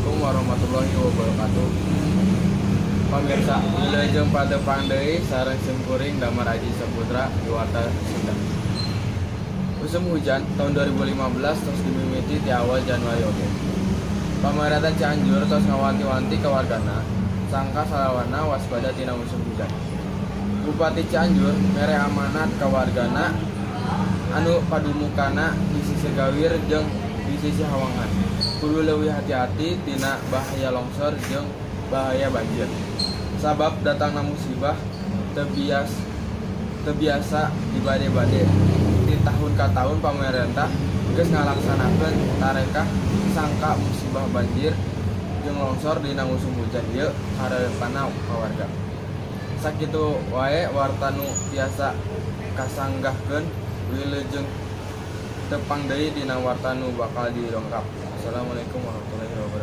Assalamualaikum warahmatullahi wabarakatuh. Pemirsa, wilujeng pada pandai sareng simkuring damar Aji Saputra Iwata Sunda. Musim hujan tahun 2015 terus dimimiti di awal Januari oge. Pamarentah Cianjur terus ngawanti-wanti ke wargana sangka salawana waspada tina musim hujan. Bupati Cianjur mere amanat ke wargana anu padumukana di sisi gawir jeung di sisi hawangan. Kudu leuwih hati-hati tina bahaya longsor jeung bahaya banjir. Sabab datangna musibah teu biasa dibade-bade. Di tahun ka tahun pamarentah geus ngalaksanakeun tarekah sangka musibah banjir jeung longsor dina musim hujan ieu hareupeuna ka warga. Sakitu wae warta nu tiasa kasanggahkeun wilujeng tepang deui dina warta nu bakal didongkap. Assalamualaikum warahmatullahi wabarakatuh.